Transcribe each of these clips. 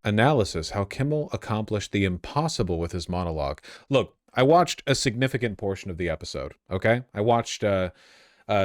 analysis how Kimmel accomplished the impossible with his monologue. Look, I watched a significant portion of the episode, okay? I watched a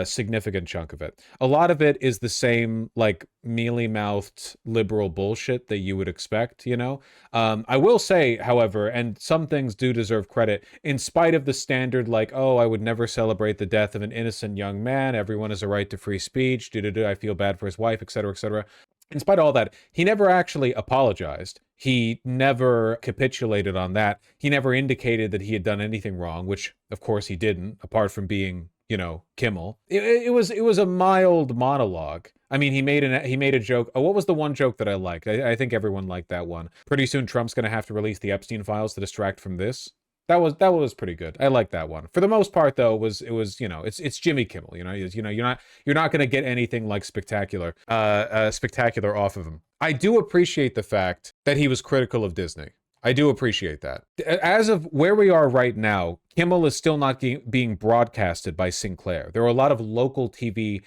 significant chunk of it. A lot of it is the same, like, mealy-mouthed liberal bullshit that you would expect, you know? I will say, however, and some things do deserve credit, in spite of the standard, like, oh, I would never celebrate the death of an innocent young man, everyone has a right to free speech, I feel bad for his wife, etc., etc. In spite of all that, he never actually apologized. He never capitulated on that. He never indicated that he had done anything wrong, which, of course, he didn't, apart from being, you know, Kimmel. It was a mild monologue. I mean, he made a joke. Oh, what was the one joke that I liked? I think everyone liked that one. Pretty soon, Trump's going to have to release the Epstein files to distract from this. That was pretty good. I like that one. For the most part, though, it was you know, it's Jimmy Kimmel. You're not going to get anything like spectacular off of him. I do appreciate the fact that he was critical of Disney. I do appreciate that. As of where we are right now, Kimmel is still not being broadcasted by Sinclair. There are a lot of local TV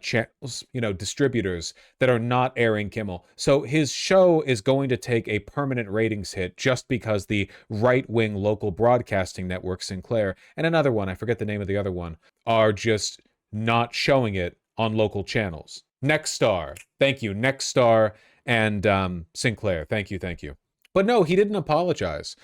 channels, distributors that are not airing Kimmel. So his show is going to take a permanent ratings hit just because the right-wing local broadcasting network, Sinclair, and another one, I forget the name of the other one, are just not showing it on local channels. Nexstar. Thank you. Nexstar and Sinclair. Thank you. But no, he didn't apologize.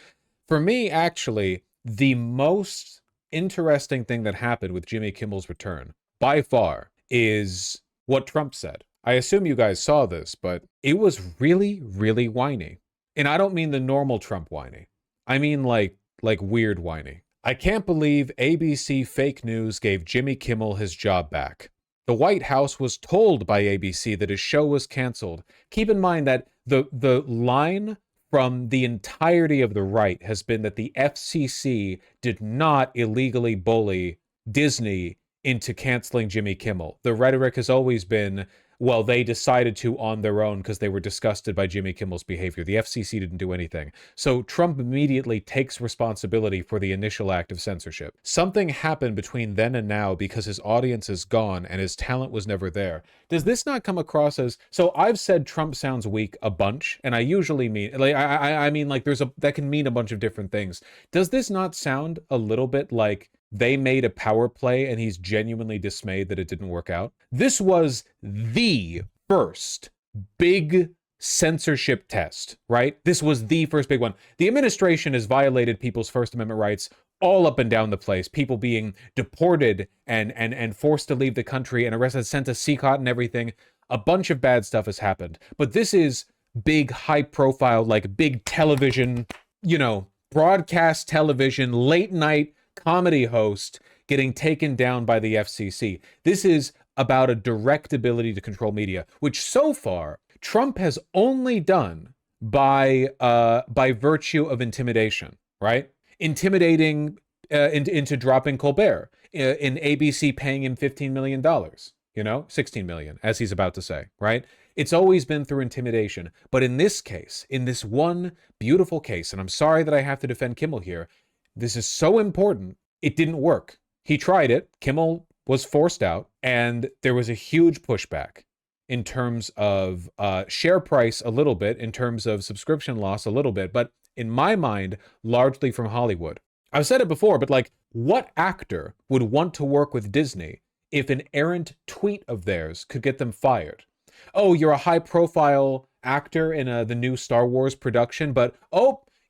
For me, actually, the most interesting thing that happened with Jimmy Kimmel's return, by far, is what Trump said. I assume you guys saw this, but it was really, really whiny. And I don't mean the normal Trump whiny. I mean like weird whiny. I can't believe ABC fake news gave Jimmy Kimmel his job back. The White House was told by ABC that his show was canceled. Keep in mind that the line from the entirety of the right has been that the FCC did not illegally bully Disney into canceling Jimmy Kimmel. The rhetoric has always been, well, they decided to on their own because they were disgusted by Jimmy Kimmel's behavior. The FCC didn't do anything. So Trump immediately takes responsibility for the initial act of censorship. Something happened between then and now because his audience is gone and his talent was never there. Does this not come across as... So I've said Trump sounds weak a bunch, and I usually mean... I mean, like, that can mean a bunch of different things. Does this not sound a little bit like they made a power play and he's genuinely dismayed that it didn't work out? This was the first big censorship test, right? This was the first big one. The administration has violated people's First Amendment rights all up and down the place. People being deported and forced to leave the country and arrested, sent to CCOT and everything. A bunch of bad stuff has happened. But this is big, high profile, like big television, broadcast television, late night comedy host getting taken down by the FCC. This is about a direct ability to control media, which so far Trump has only done by virtue of intimidation, right? Intimidating into dropping Colbert, in ABC paying him $15 million, $16 million, as he's about to say, right? It's always been through intimidation. But in this case, in this one beautiful case, and I'm sorry that I have to defend Kimmel here, this is so important, it didn't work. He tried it, Kimmel was forced out, and there was a huge pushback in terms of share price a little bit, in terms of subscription loss a little bit, but in my mind, largely from Hollywood. I've said it before, but what actor would want to work with Disney if an errant tweet of theirs could get them fired? Oh, you're a high-profile actor in the new Star Wars production, but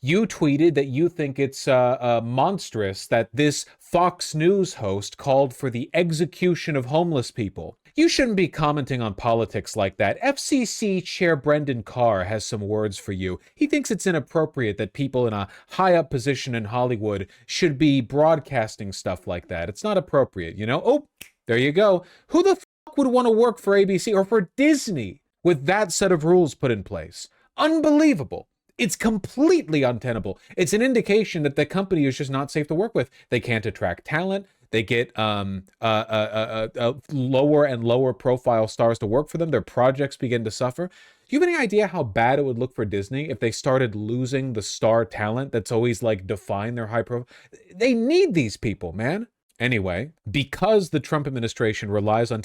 you tweeted that you think it's monstrous that this Fox News host called for the execution of homeless people. You shouldn't be commenting on politics like that. FCC Chair Brendan Carr has some words for you. He thinks it's inappropriate that people in a high-up position in Hollywood should be broadcasting stuff like that. It's not appropriate, Oh, there you go. Who the fuck would want to work for ABC or for Disney with that set of rules put in place? Unbelievable. It's completely untenable. It's an indication that the company is just not safe to work with. They can't attract talent. They get lower and lower profile stars to work for them. Their projects begin to suffer. Do you have any idea how bad it would look for Disney if they started losing the star talent that's always defined their high profile? They need these people, man. Anyway, because the Trump administration relies on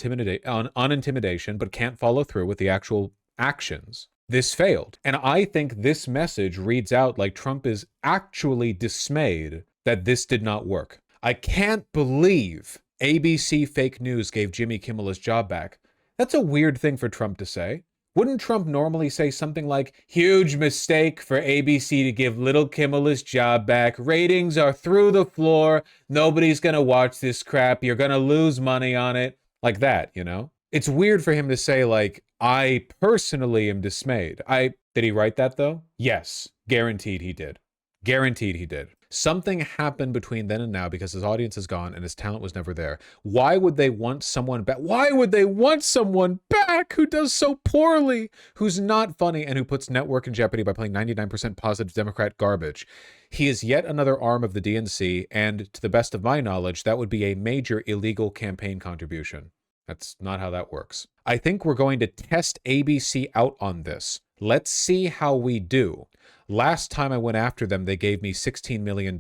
intimidation but can't follow through with the actual actions, this failed. And I think this message reads out like Trump is actually dismayed that this did not work. I can't believe ABC fake news gave Jimmy Kimmel his job back. That's a weird thing for Trump to say. Wouldn't Trump normally say something like, huge mistake for ABC to give little Kimmel his job back. Ratings are through the floor. Nobody's going to watch this crap. You're going to lose money on it. Like that, you know? It's weird for him to say, like, I personally am dismayed. Did he write that, though? Yes. Guaranteed he did. Guaranteed he did. Something happened between then and now because his audience is gone and his talent was never there. Why would they want someone back? Why would they want someone back who does so poorly, who's not funny, and who puts network in jeopardy by playing 99% positive Democrat garbage? He is yet another arm of the DNC, and to the best of my knowledge, that would be a major illegal campaign contribution. That's not how that works. I think we're going to test ABC out on this. Let's see how we do. Last time I went after them, they gave me $16 million.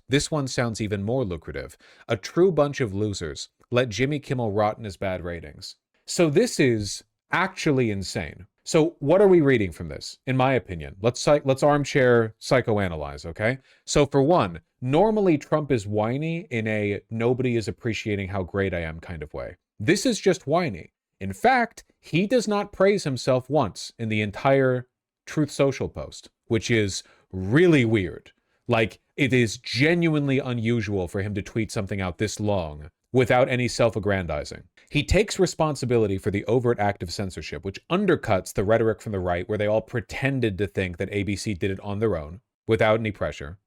This one sounds even more lucrative. A true bunch of losers. Let Jimmy Kimmel rot in his bad ratings. So this is actually insane. So what are we reading from this? In my opinion, let's armchair psychoanalyze, okay? So for one, normally Trump is whiny in a nobody is appreciating how great I am kind of way. This is just whiny. In fact, he does not praise himself once in the entire Truth Social post, which is really weird. Like, it is genuinely unusual for him to tweet something out this long without any self-aggrandizing. He takes responsibility for the overt act of censorship, which undercuts the rhetoric from the right where they all pretended to think that ABC did it on their own without any pressure,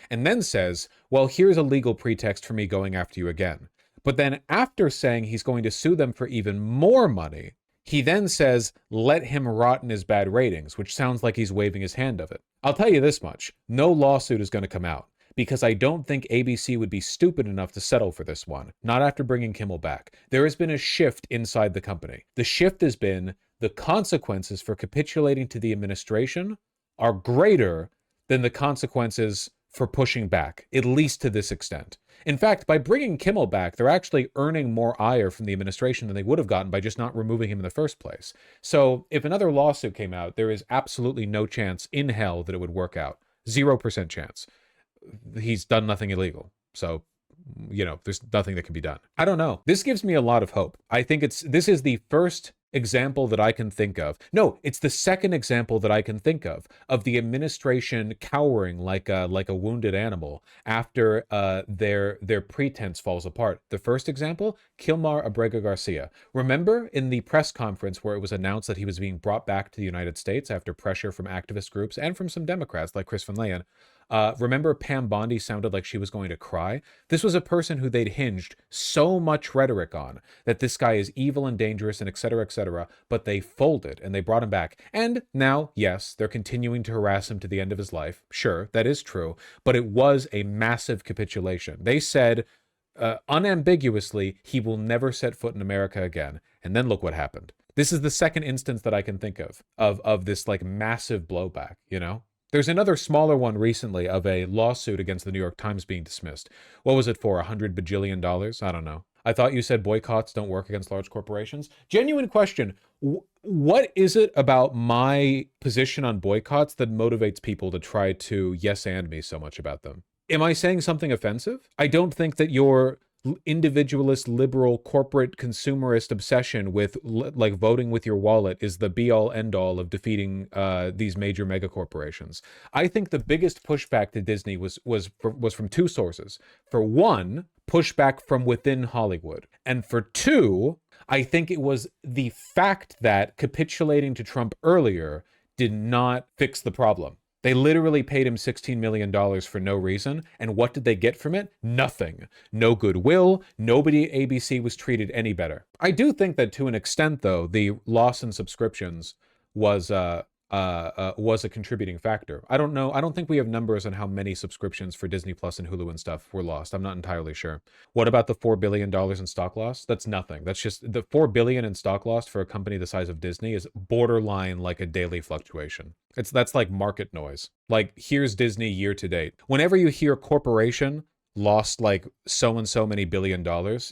and then says, well, here's a legal pretext for me going after you again. But then after saying he's going to sue them for even more money, he then says, let him rot in his bad ratings, which sounds like he's waving his hand of it. I'll tell you this much. No lawsuit is going to come out because I don't think ABC would be stupid enough to settle for this one, not after bringing Kimmel back. There has been a shift inside the company. The shift has been the consequences for capitulating to the administration are greater than the consequences for pushing back, at least to this extent. In fact, by bringing Kimmel back, they're actually earning more ire from the administration than they would have gotten by just not removing him in the first place. So if another lawsuit came out, there is absolutely no chance in hell that it would work out. 0% chance. He's done nothing illegal. So, you know, there's nothing that can be done. I don't know. This gives me a lot of hope. I think this is the first example that I can think of. No, it's the second example that I can think of the administration cowering like a wounded animal after their pretense falls apart. The first example, Kilmar Abrega Garcia. Remember in the press conference where it was announced that he was being brought back to the United States after pressure from activist groups and from some Democrats like Chris Van Leyen? Remember Pam Bondi sounded like she was going to cry? This was a person who they'd hinged so much rhetoric on, that this guy is evil and dangerous and et cetera, but they folded and they brought him back. And now, yes, they're continuing to harass him to the end of his life. Sure, that is true, but it was a massive capitulation. They said unambiguously, he will never set foot in America again. And then look what happened. This is the second instance that I can think of this like massive blowback, you know? There's another smaller one recently of a lawsuit against the New York Times being dismissed. What was it for, $100 bajillion? I don't know. I thought you said boycotts don't work against large corporations. Genuine question. What is it about my position on boycotts that motivates people to try to yes and me so much about them? Am I saying something offensive? I don't think that your individualist, liberal, corporate, consumerist obsession with like voting with your wallet is the be-all end-all of defeating these major mega corporations. I think the biggest pushback to Disney was from two sources. For one, pushback from within Hollywood, and for two, I think it was the fact that capitulating to Trump earlier did not fix the problem. They literally paid him $16 million for no reason. And what did they get from it? Nothing. No goodwill. Nobody at ABC was treated any better. I do think that to an extent, though, the loss in subscriptions was a contributing factor. I don't know. I don't think we have numbers on how many subscriptions for Disney Plus and Hulu and stuff were lost. I'm not entirely sure. What about the $4 billion in stock loss? That's nothing. That's just the $4 billion in stock loss for a company the size of Disney is borderline like a daily fluctuation. That's like market noise. Like, here's Disney year to date. Whenever you hear corporation, lost like so and so many $billion,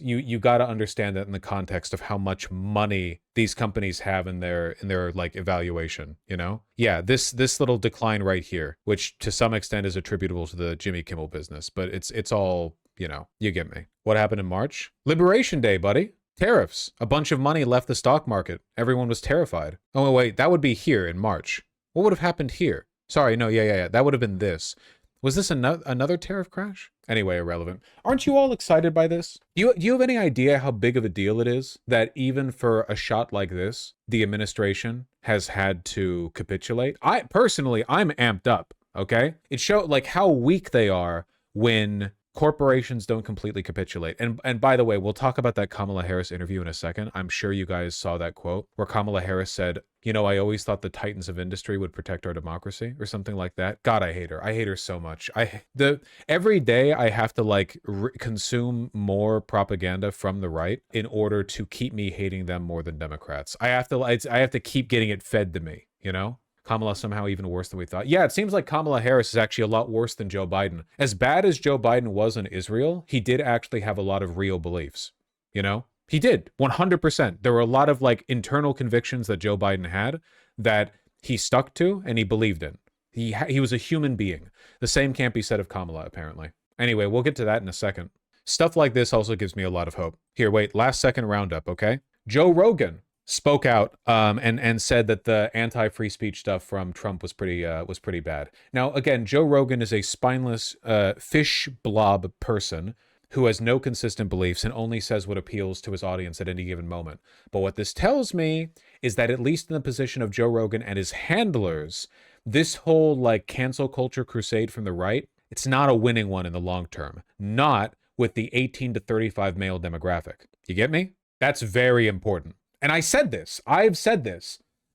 you got to understand that in the context of how much money these companies have in their like evaluation, you know? Yeah, this little decline right here, which to some extent is attributable to the Jimmy Kimmel business, but it's all, you know, you get me. What happened in March? Liberation Day, buddy. Tariffs. A bunch of money left the stock market. Everyone was terrified. Oh, wait, that would be here in March. What would have happened here? Sorry, no, yeah. That would have been this. Was this another tariff crash? Anyway, irrelevant. Aren't you all excited by this? Do you have any idea how big of a deal it is that even for a shot like this, the administration has had to capitulate? I'm amped up, okay? It showed like how weak they are when corporations don't completely capitulate. And by the way, we'll talk about that Kamala Harris interview in a second. I'm sure you guys saw that quote where Kamala Harris said, you know, I always thought the titans of industry would protect our democracy or something like that. God, I hate her. I hate her so much. Every day I have to like consume more propaganda from the right in order to keep me hating them more than Democrats. I have to keep getting it fed to me, you know? Kamala somehow even worse than we thought. Yeah, it seems like Kamala Harris is actually a lot worse than Joe Biden. As bad as Joe Biden was in Israel, he did actually have a lot of real beliefs, you know? He did, 100%. There were a lot of like internal convictions that Joe Biden had that he stuck to and he believed in. He was a human being. The same can't be said of Kamala, apparently. Anyway, we'll get to that in a second. Stuff like this also gives me a lot of hope. Here, wait, last second roundup, okay? Joe Rogan spoke out and said that the anti-free speech stuff from Trump was pretty bad. Now, again, Joe Rogan is a spineless fish blob person who has no consistent beliefs and only says what appeals to his audience at any given moment. But what this tells me is that at least in the position of Joe Rogan and his handlers, this whole like cancel culture crusade from the right, it's not a winning one in the long term. Not with the 18 to 35 male demographic. You get me? That's very important. And I've said this.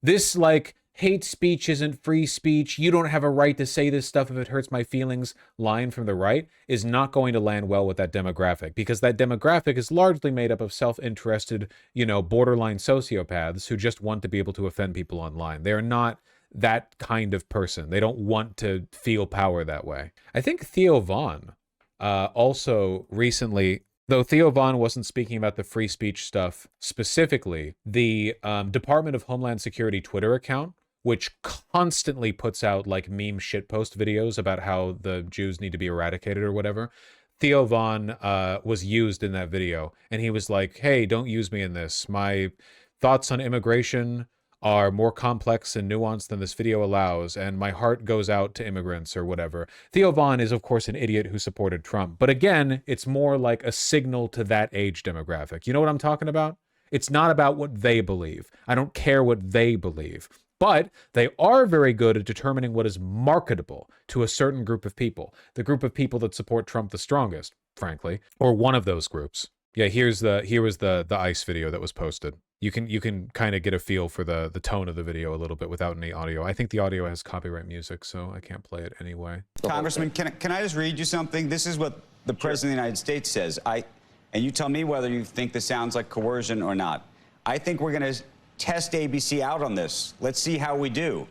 This like hate speech isn't free speech. You don't have a right to say this stuff if it hurts my feelings line from the right is not going to land well with that demographic, because that demographic is largely made up of self-interested, you know, borderline sociopaths who just want to be able to offend people online. They're not that kind of person. They don't want to feel power that way. I think Theo Von also recently, though Theo Von wasn't speaking about the free speech stuff specifically, the Department of Homeland Security Twitter account, which constantly puts out like meme shitpost videos about how the Jews need to be eradicated or whatever. Theo Von was used in that video, and he was like, hey, don't use me in this. My thoughts on immigration are more complex and nuanced than this video allows, and my heart goes out to immigrants or whatever. Theo Von is, of course, an idiot who supported Trump. But again, it's more like a signal to that age demographic. You know what I'm talking about? It's not about what they believe. I don't care what they believe. But they are very good at determining what is marketable to a certain group of people. The group of people that support Trump the strongest, frankly, or one of those groups. Yeah, here was the ICE video that was posted. You can kind of get a feel for the tone of the video a little bit without any audio. I think the audio has copyright music, so I can't play it anyway. Congressman, can I just read you something? This is what the President of the United States says. And you tell me whether you think this sounds like coercion or not. I think we're going to test ABC out on this. Let's see how we do.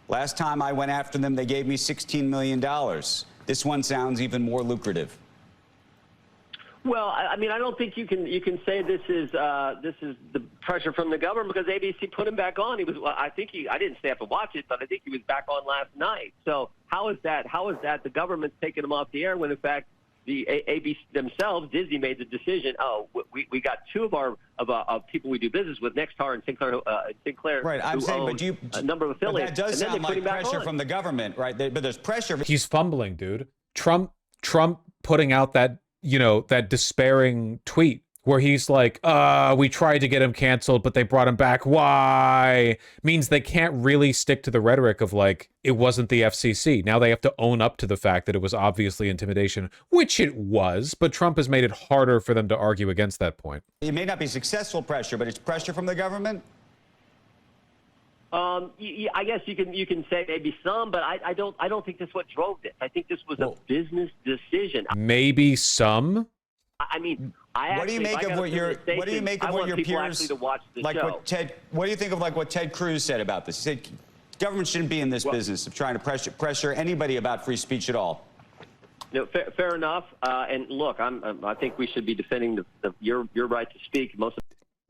Last time I went after them, they gave me $16 million. This one sounds even more lucrative. Well, I mean, I don't think you can say this is the pressure from the government, because ABC put him back on. I didn't stay up and watch it, but I think he was back on last night. So how is that the government's taking him off the air when in fact the ABC themselves, Disney, made the decision? Oh, we got two of people we do business with, Nexstar and Sinclair. Right, I'm saying, but a number of affiliates. But that does sound like pressure from the government, right? But there's pressure. He's fumbling, dude. Trump putting out that, you know, that despairing tweet where he's like, we tried to get him canceled, but they brought him back. Why? Means they can't really stick to the rhetoric of like, it wasn't the FCC. Now they have to own up to the fact that it was obviously intimidation, which it was, but Trump has made it harder for them to argue against that point. It may not be successful pressure, but it's pressure from the government? I guess you can say maybe some, but I don't think that's what drove this. I think this was a business decision. Maybe some. I mean, what do you make of what your peers like? What do you think of like what Ted Cruz said about this? He said government shouldn't be in this business of trying to pressure anybody about free speech at all. Fair enough. And look, I think we should be defending your right to speak.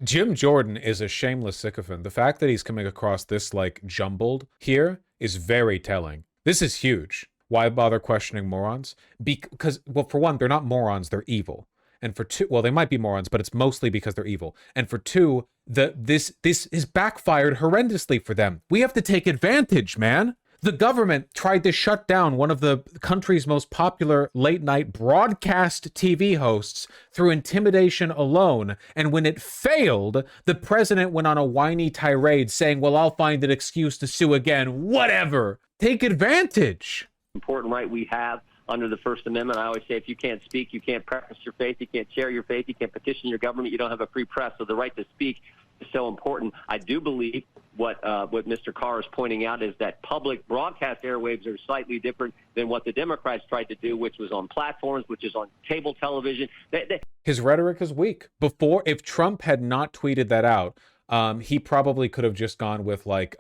Jim Jordan is a shameless sycophant. The fact that he's coming across this like jumbled here is very telling. This is huge. Why bother questioning morons? Because, well, for one, they're not morons, they're evil. And for two, well, they might be morons, but it's mostly because they're evil. And for two, this is backfired horrendously for them. We have to take advantage, man. The government tried to shut down one of the country's most popular late-night broadcast TV hosts through intimidation alone. And when it failed, the president went on a whiny tirade saying, well, I'll find an excuse to sue again. Whatever. Take advantage. Important right we have under the First Amendment. I always say if you can't speak, you can't practice your faith, you can't share your faith, you can't petition your government, you don't have a free press. So the right to speak is so important. I do believe what Mr. Carr is pointing out is that public broadcast airwaves are slightly different than what the Democrats tried to do, which was on platforms, which is on cable television. His rhetoric is weak. Before, if Trump had not tweeted that out, he probably could have just gone with like,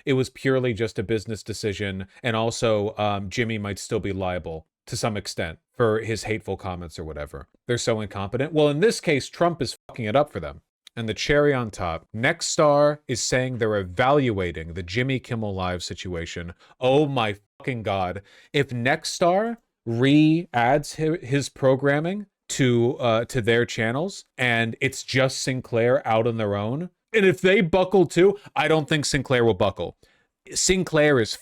it was purely just a business decision. And also Jimmy might still be liable to some extent for his hateful comments or whatever. They're so incompetent. Well, in this case, Trump is fucking it up for them. And the cherry on top, Nexstar is saying they're evaluating the Jimmy Kimmel Live situation. Oh my fucking God. If Nexstar re-adds his programming to their channels and it's just Sinclair out on their own, and if they buckle too, I don't think Sinclair will buckle. Sinclair is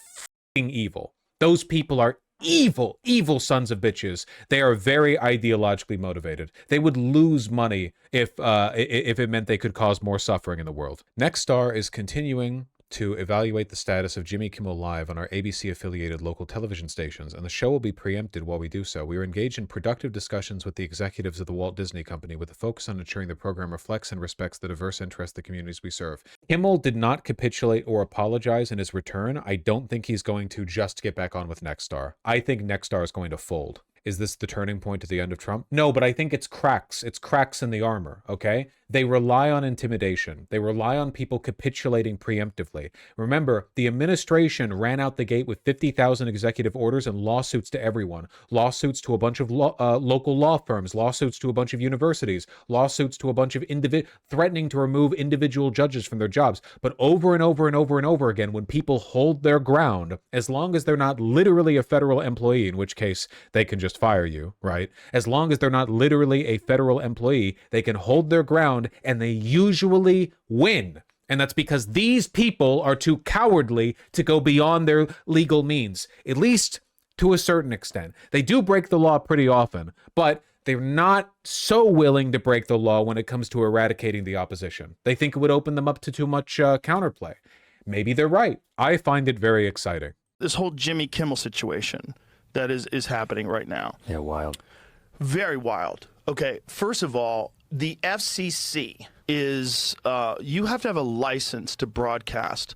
fucking evil. Those people are evil, evil sons of bitches. They are very ideologically motivated. They would lose money if it meant they could cause more suffering in the world. Nexstar is continuing to evaluate the status of Jimmy Kimmel Live on our ABC-affiliated local television stations, and the show will be preempted while we do so. We are engaged in productive discussions with the executives of the Walt Disney Company with a focus on ensuring the program reflects and respects the diverse interests of the communities we serve. Kimmel did not capitulate or apologize in his return. I don't think he's going to just get back on with Nexstar. I think Nexstar is going to fold. Is this the turning point to the end of Trump? No, but I think it's cracks. It's cracks in the armor, okay? They rely on intimidation. They rely on people capitulating preemptively. Remember, the administration ran out the gate with 50,000 executive orders and lawsuits to everyone. Lawsuits to a bunch of local law firms, lawsuits to a bunch of universities, lawsuits to a bunch of threatening to remove individual judges from their jobs. But over and over and over and over again, when people hold their ground, as long as they're not literally a federal employee, in which case they can just fire you, right? As long as they're not literally a federal employee, they can hold their ground and they usually win. And that's because these people are too cowardly to go beyond their legal means, at least to a certain extent. They do break the law pretty often, but they're not so willing to break the law when it comes to eradicating the opposition. They think it would open them up to too much counterplay. Maybe they're right. I find it very exciting. This whole Jimmy Kimmel situation that is happening right now. Yeah, wild. Very wild. Okay, first of all, the FCC is, you have to have a license to broadcast,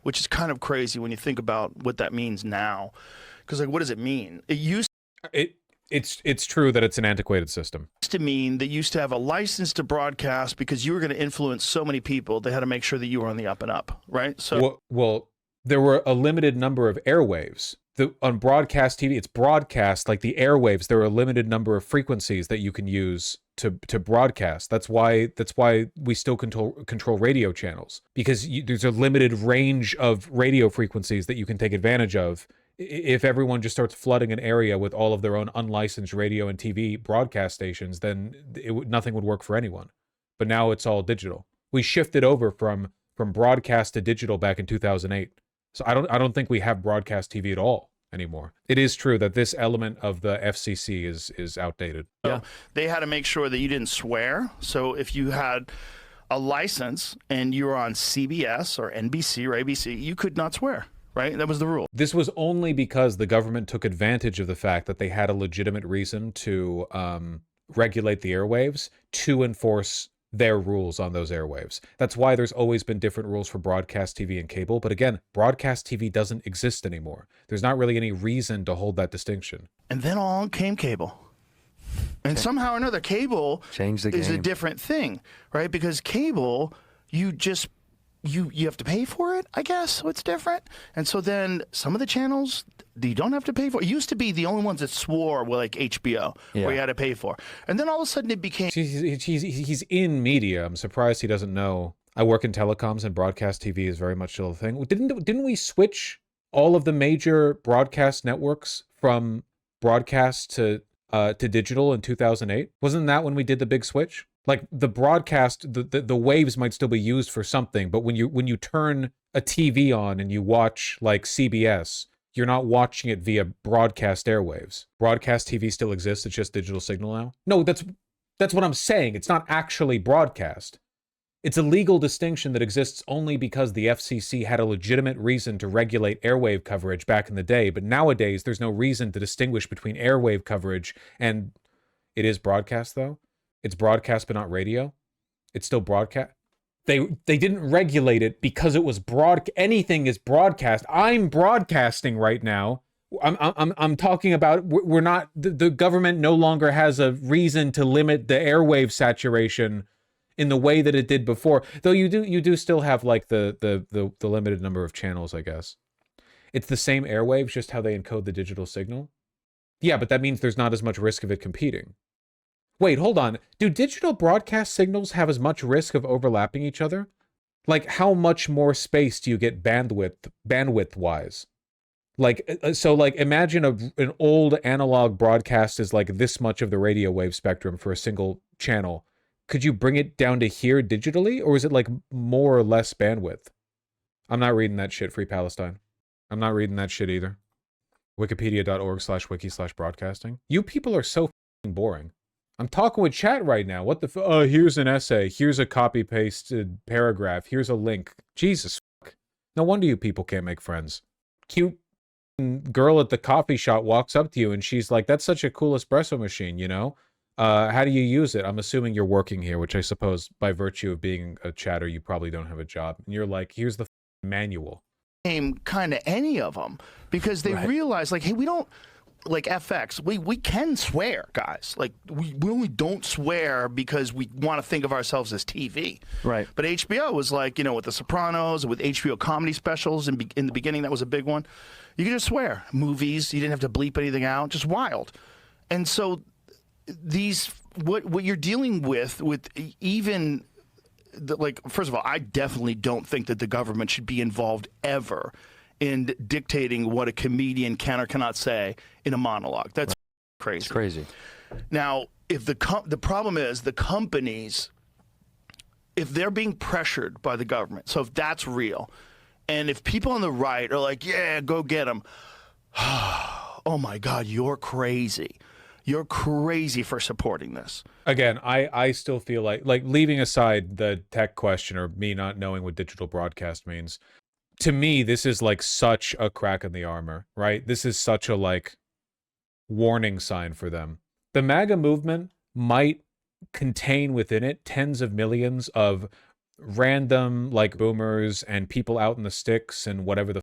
which is kind of crazy when you think about what that means now. Because, like, what does it mean? It's true that it's an antiquated system. To mean that you used to have a license to broadcast because you were going to influence so many people, they had to make sure that you were on the up and up, right? So, well, there were a limited number of airwaves. On broadcast TV, it's broadcast like the airwaves. There are a limited number of frequencies that you can use to broadcast. That's why we still control radio channels, because there's a limited range of radio frequencies that you can take advantage of. If everyone just starts flooding an area with all of their own unlicensed radio and TV broadcast stations, then nothing would work for anyone. But now it's all digital. We shifted over from broadcast to digital back in 2008. So I don't think we have broadcast TV at all anymore. It is true that this element of the FCC is outdated. Yeah, they had to make sure that you didn't swear. So if you had a license and you were on CBS or NBC or ABC, you could not swear, right? That was the rule. This was only because the government took advantage of the fact that they had a legitimate reason to regulate the airwaves to enforce their rules on those airwaves. That's why there's always been different rules for broadcast TV and cable. But again, broadcast TV doesn't exist anymore. There's not really any reason to hold that distinction. And then along came cable. And somehow or another, cable Change the game. is a different thing, right? Because cable, you just you have to pay for it, I guess, so it's different. And so then some of the channels you don't have to pay for. It used to be the only ones that swore were like HBO, where you had to pay for. And then all of a sudden it became... He's in media. I'm surprised he doesn't know. I work in telecoms, and broadcast TV is very much still a thing. Didn't we switch all of the major broadcast networks from broadcast to digital in 2008? Wasn't that when we did the big switch? Like the broadcast, the waves might still be used for something, but when you turn a TV on and you watch like CBS, you're not watching it via broadcast airwaves. Broadcast TV still exists, it's just digital signal now. No, that's what I'm saying. It's not actually broadcast. It's a legal distinction that exists only because the FCC had a legitimate reason to regulate airwave coverage back in the day, but nowadays there's no reason to distinguish between airwave coverage and... It is broadcast, though. It's broadcast, but not radio. It's still broadcast. They didn't regulate it because it was anything is broadcast. I'm broadcasting right now. I'm talking about we're not... The government no longer has a reason to limit the airwave saturation in the way that it did before, though you do still have like the limited number of channels, I guess. It's the same airwaves, just how they encode the digital signal. Yeah, but that means there's not as much risk of it competing. Wait, hold on. Do digital broadcast signals have as much risk of overlapping each other? Like, how much more space do you get bandwidth-wise? Like, so like, imagine an old analog broadcast is like this much of the radio wave spectrum for a single channel. Could you bring it down to here digitally, or is it like more or less bandwidth? I'm not reading that shit, Free Palestine. I'm not reading that shit either. Wikipedia.org/wiki/broadcasting. You people are so f***ing boring. I'm talking with chat right now. What the here's an essay. Here's a copy-pasted paragraph. Here's a link. Jesus fuck. No wonder you people can't make friends. Cute girl at the coffee shop walks up to you and she's like, that's such a cool espresso machine, you know? How do you use it? I'm assuming you're working here, which I suppose by virtue of being a chatter, you probably don't have a job. And you're like, here's the manual. Kind of any of them, because they realize, like, hey, we don't... Like FX, we can swear, guys. Like we only don't swear because we want to think of ourselves as TV. Right. But HBO was like, you know, with The Sopranos, with HBO comedy specials, in the beginning that was a big one. You could just swear. Movies, you didn't have to bleep anything out, just wild. And so these, what you're dealing with even, like, first of all, I definitely don't think that the government should be involved ever in dictating what a comedian can or cannot say in a monologue. That's crazy. It's crazy. Now, if the problem is the companies, if they're being pressured by the government, so if that's real, and if people on the right are like, yeah, go get them, oh my God, you're crazy. You're crazy for supporting this. Again, I still feel like leaving aside the tech question or me not knowing what digital broadcast means, to me, this is like such a crack in the armor, right? This is such a like warning sign for them. The MAGA movement might contain within it tens of millions of random like boomers and people out in the sticks and whatever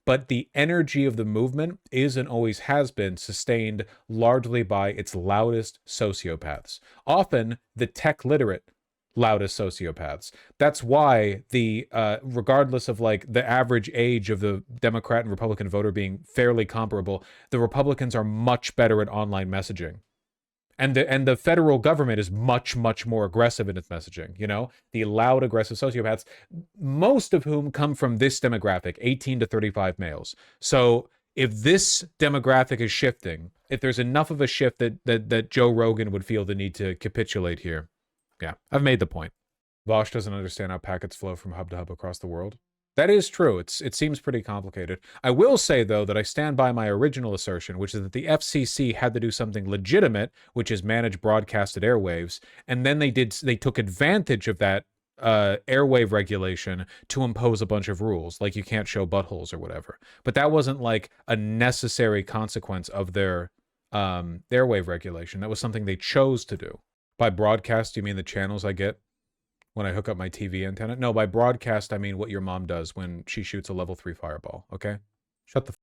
but the energy of the movement is and always has been sustained largely by its loudest sociopaths. Often the tech literate loudest sociopaths. That's why the regardless of like the average age of the Democrat and Republican voter being fairly comparable, the Republicans are much better at online messaging. And the federal government is much, much more aggressive in its messaging, you know? The loud, aggressive sociopaths, most of whom come from this demographic, 18 to 35 males. So if this demographic is shifting, if there's enough of a shift that Joe Rogan would feel the need to capitulate here, yeah, I've made the point. Vosh doesn't understand how packets flow from hub to hub across the world. That is true. It seems pretty complicated. I will say, though, that I stand by my original assertion, which is that the FCC had to do something legitimate, which is manage broadcasted airwaves, and then they took advantage of that airwave regulation to impose a bunch of rules, like you can't show buttholes or whatever. But that wasn't like a necessary consequence of their airwave regulation. That was something they chose to do. By broadcast, you mean the channels I get when I hook up my TV antenna? No, by broadcast, I mean what your mom does when she shoots a level 3 fireball, okay? Shut the